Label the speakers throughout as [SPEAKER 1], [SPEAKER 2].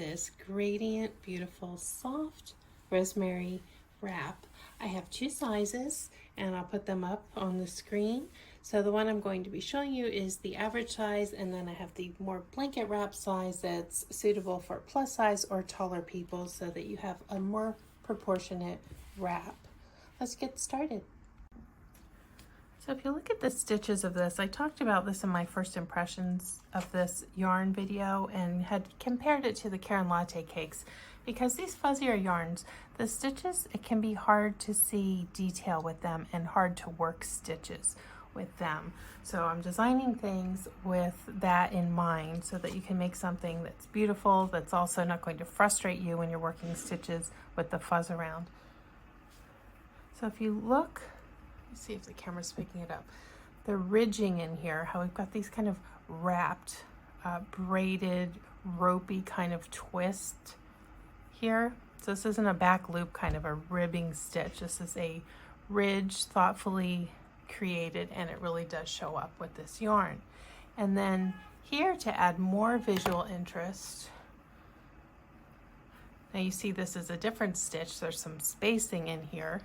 [SPEAKER 1] this gradient, beautiful, soft rosemary wrap. I have two sizes and I'll put them up on the screen. So the one I'm going to be showing you is the average size, and then I have the more blanket wrap size that's suitable for plus size or taller people so that you have a more proportionate wrap. Let's get started. So if you look at the stitches of this, I talked about this in my first impressions of this yarn video and had compared it to the Caron latte cakes. Because these fuzzier yarns, the stitches, it can be hard to see detail with them and hard to work stitches with them. So I'm designing things with that in mind so that you can make something that's beautiful, that's also not going to frustrate you when you're working stitches with the fuzz around. So if you look, let's see if the camera's picking it up. The ridging in here, how we've got these kind of wrapped, braided, ropey kind of twist here. So this isn't a back loop kind of a ribbing stitch. This is a ridge thoughtfully created, and it really does show up with this yarn. And then here, to add more visual interest, now you see this is a different stitch. There's some spacing in here.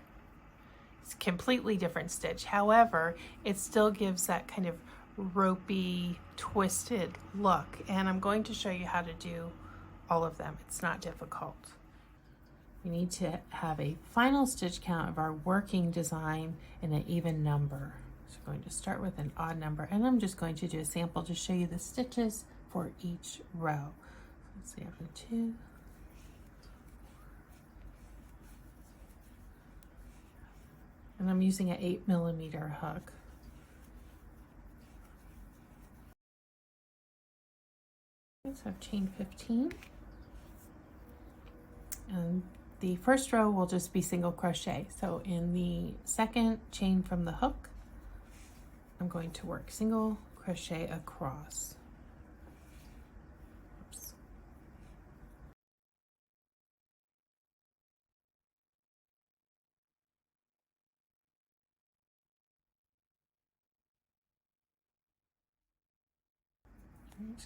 [SPEAKER 1] It's a completely different stitch. However, it still gives that kind of ropey, twisted look. And I'm going to show you how to do all of them. It's not difficult. We need to have a final stitch count of our working design in an even number. So we're going to start with an odd number, and I'm just going to do a sample to show you the stitches for each row. Let's see, after 2, and I'm using an 8mm hook. Okay, so I've chained 15, and the first row will just be single crochet. So in the second chain from the hook, I'm going to work single crochet across. Oops.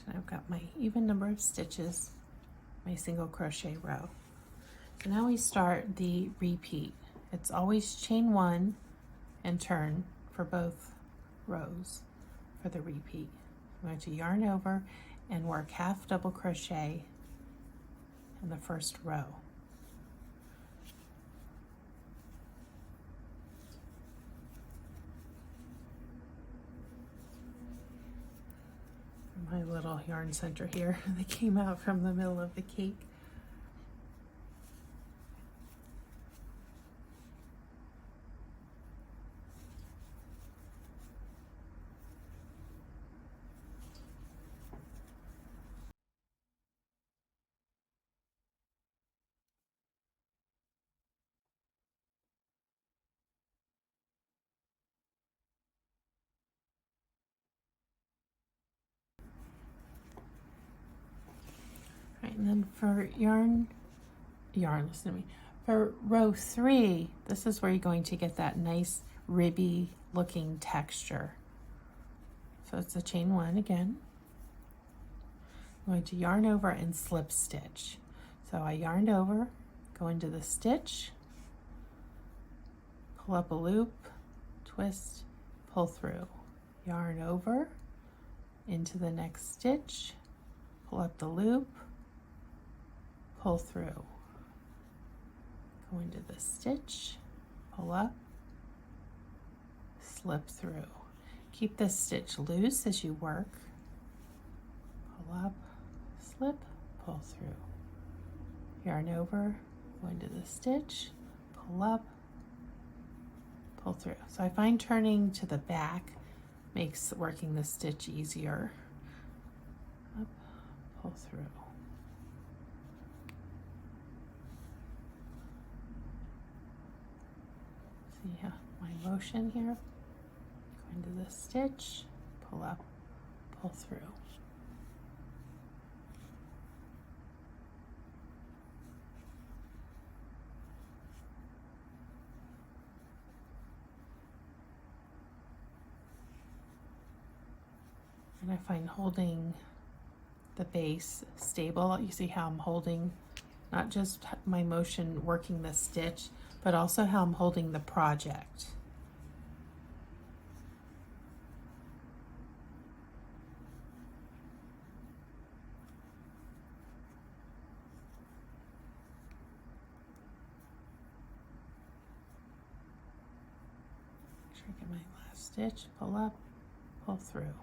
[SPEAKER 1] And I've got my even number of stitches, my single crochet row. So now we start the repeat. It's always chain 1 and turn for both rows for the repeat. I'm going to yarn over and work half double crochet in the first row. My little yarn center here that came out from the middle of the cake. Right, and then for listen to me. For row 3, this is where you're going to get that nice ribby looking texture. So it's a chain 1 again. I'm going to yarn over and slip stitch. So I yarned over, go into the stitch, pull up a loop, twist, pull through, yarn over into the next stitch, pull up the loop, pull through, go into the stitch, pull up, slip through. Keep this stitch loose as you work. Pull up, slip, pull through. Yarn over, go into the stitch, pull up, pull through. So I find turning to the back makes working the stitch easier. Up, pull through. See my motion here? Go into the stitch, pull up, pull through. And I find holding the base stable. You see how I'm holding not just my motion working the stitch, but also how I'm holding the project. Make sure I get my last stitch, pull up, pull through.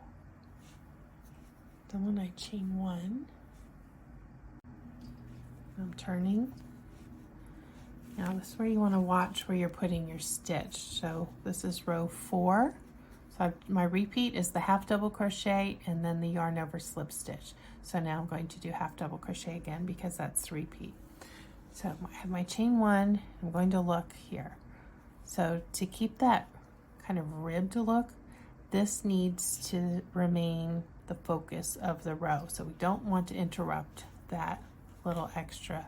[SPEAKER 1] Then when I chain one, I'm turning. Now this is where you want to watch where you're putting your stitch. So this is row 4. So my repeat is the half double crochet and then the yarn over slip stitch. So now I'm going to do half double crochet again because that's repeat. So I have my chain 1. I'm going to look here. So to keep that kind of ribbed look, this needs to remain the focus of the row. So we don't want to interrupt that little extra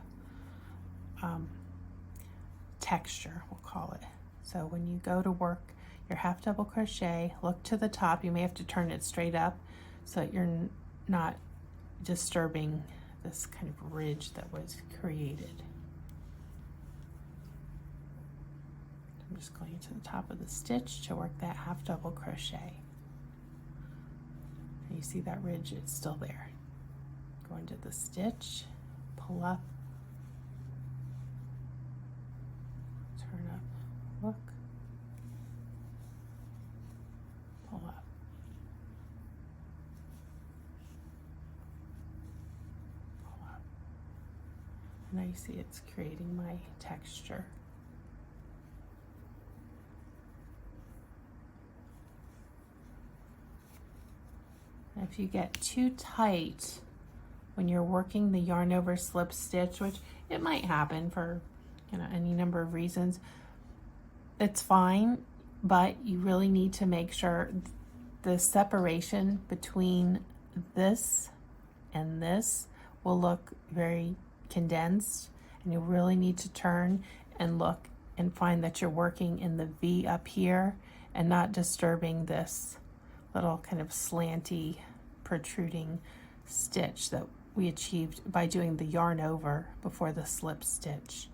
[SPEAKER 1] texture, we'll call it. So when you go to work your half double crochet, look to the top. You may have to turn it straight up so that you're not disturbing this kind of ridge that was created. I'm just going to the top of the stitch to work that half double crochet. And you see that ridge, it's still there. Go into the stitch, pull up, turn up, look, pull up, pull up. And now you see it's creating my texture. And if you get too tight when you're working the yarn over slip stitch, which it might happen for any number of reasons, it's fine, but you really need to make sure the separation between this and this will look very condensed, and you really need to turn and look and find that you're working in the V up here and not disturbing this little kind of slanty protruding stitch that we achieved by doing the yarn over before the slip stitch.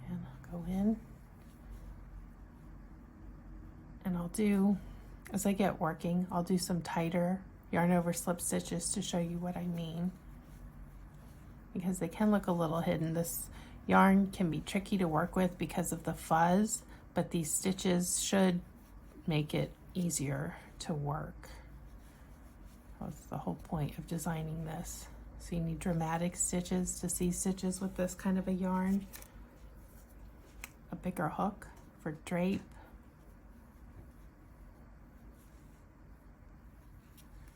[SPEAKER 1] And I'll go in and I'll do, as I get working, I'll do some tighter yarn over slip stitches to show you what I mean, because they can look a little hidden. This yarn can be tricky to work with because of the fuzz, but these stitches should make it easier to work. That's the whole point of designing this. So you need dramatic stitches to see stitches with this kind of a yarn. A bigger hook for drape.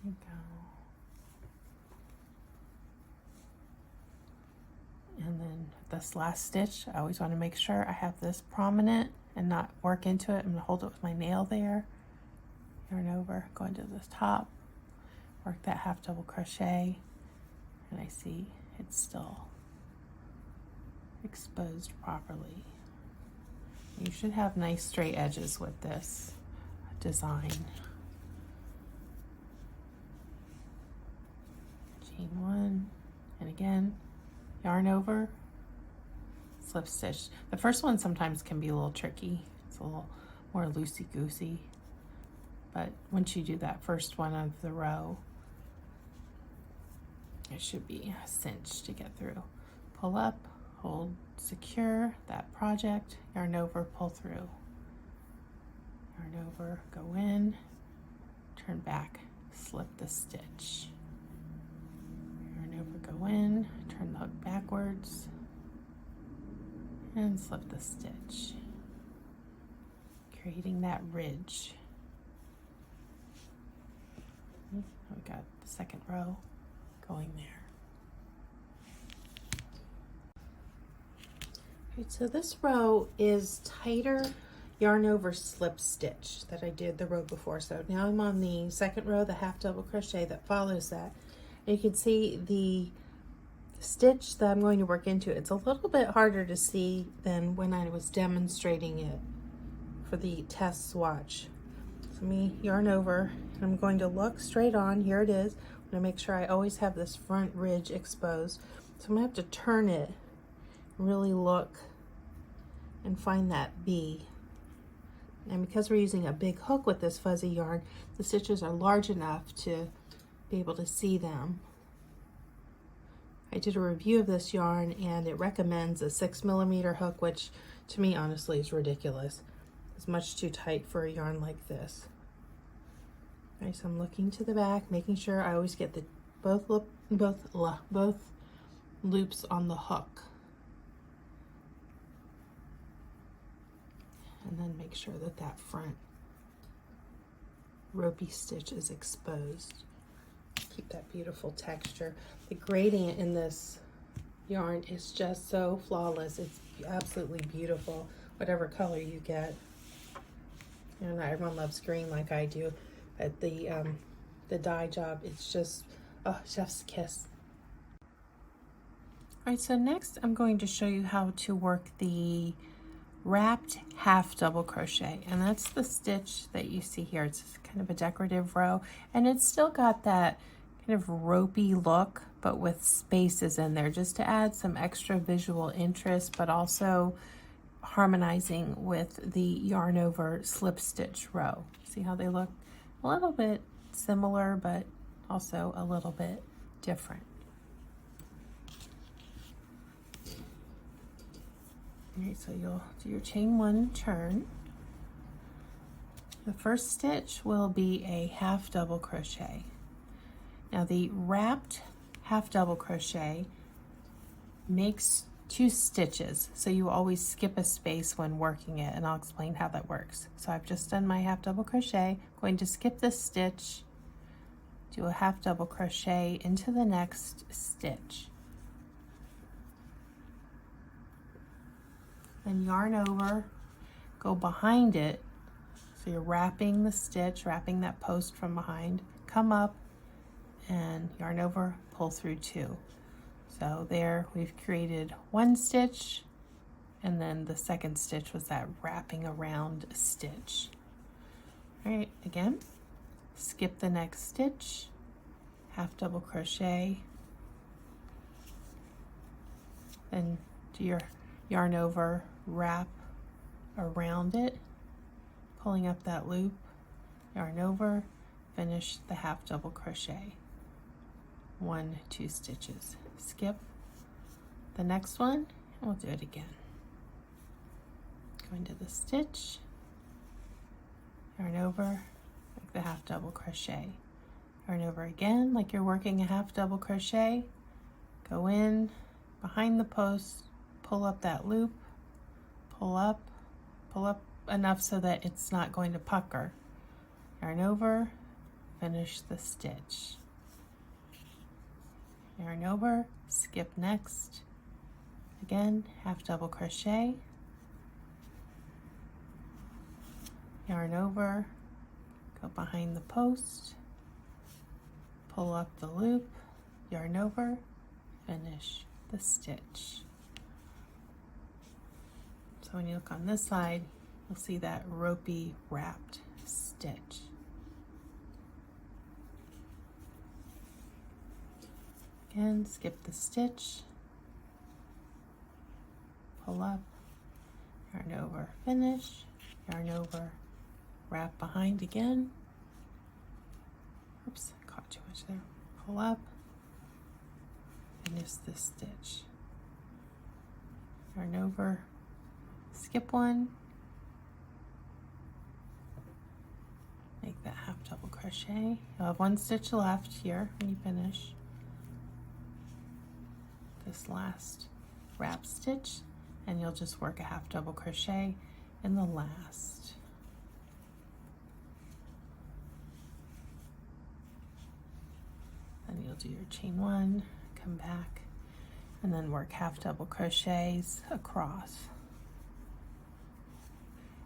[SPEAKER 1] There you go. And then this last stitch, I always want to make sure I have this prominent and not work into it. I'm gonna hold it with my nail there. Yarn over, go into the top, work that half double crochet, and I see it's still exposed properly. You should have nice straight edges with this design. Chain 1, and again, yarn over, slip stitch. The first one sometimes can be a little tricky. It's a little more loosey-goosey. But once you do that first one of the row, it should be a cinch to get through. Pull up, hold secure that project, yarn over, pull through. Yarn over, go in, turn back, slip the stitch. Yarn over, go in, turn the hook backwards, and slip the stitch, creating that ridge. We got the second row going there. Okay, so this row is tighter yarn over slip stitch that I did the row before. So now I'm on the second row, the half double crochet that follows that. And you can see the stitch that I'm going to work into. It's a little bit harder to see than when I was demonstrating it for the test swatch. Let me yarn over, and I'm going to look straight on. Here it is. I'm going to make sure I always have this front ridge exposed. So I'm going to have to turn it, really look, and find that B. And because we're using a big hook with this fuzzy yarn, the stitches are large enough to be able to see them. I did a review of this yarn and it recommends a 6mm hook, which to me honestly is ridiculous. It's much too tight for a yarn like this. All right, so I'm looking to the back, making sure I always get the both loops on the hook. And then make sure that that front ropey stitch is exposed. Keep that beautiful texture. The gradient in this yarn is just so flawless. It's absolutely beautiful, whatever color you get. You know, not everyone loves green like I do, but the dye job, it's just, oh, chef's kiss. All right, so next I'm going to show you how to work the wrapped half double crochet, and that's the stitch that you see here. It's kind of a decorative row, and it's still got that kind of ropey look, but with spaces in there just to add some extra visual interest, but also harmonizing with the yarn over slip stitch row. See how they look a little bit similar, but also a little bit different. Alright, so you'll do your chain 1 turn. The first stitch will be a half double crochet. Now the wrapped half double crochet makes 2 stitches, so you always skip a space when working it, and I'll explain how that works. So I've just done my half double crochet, going to skip this stitch, do a half double crochet into the next stitch. Then yarn over, go behind it, so you're wrapping the stitch, wrapping that post from behind, come up and yarn over, pull through 2. So there we've created 1 stitch, and then the second stitch was that wrapping around stitch. All right, again, skip the next stitch, half double crochet, then do your yarn over, wrap around it, pulling up that loop, yarn over, finish the half double crochet. 1, 2 stitches. Skip the next one, and we'll do it again. Go into the stitch, yarn over, like the half double crochet. Yarn over again, like you're working a half double crochet. Go in behind the post, pull up that loop, pull up enough so that it's not going to pucker. Yarn over, finish the stitch. Yarn over, skip next. Again, half double crochet. Yarn over, go behind the post, pull up the loop, yarn over, finish the stitch. So when you look on this side, you'll see that ropey wrapped stitch. Again, skip the stitch, pull up, yarn over, finish, yarn over, wrap behind again. Oops, I caught too much there. Pull up, finish this stitch. Yarn over, skip one, make that half double crochet. You'll have 1 stitch left here when you finish this last wrap stitch, and you'll just work a half double crochet in the last. Then you'll do your chain 1, come back, and then work half double crochets across.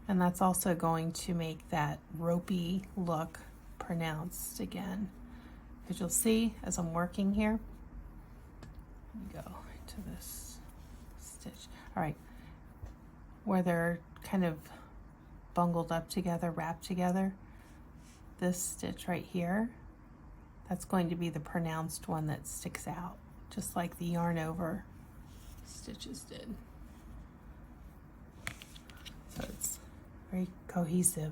[SPEAKER 1] And that's also going to make that ropey look pronounced again. Because you'll see as I'm working here, go into this stitch. All right, where they're kind of bungled up together, wrapped together, this stitch right here, that's going to be the pronounced one that sticks out, just like the yarn over stitches did. So it's very cohesive.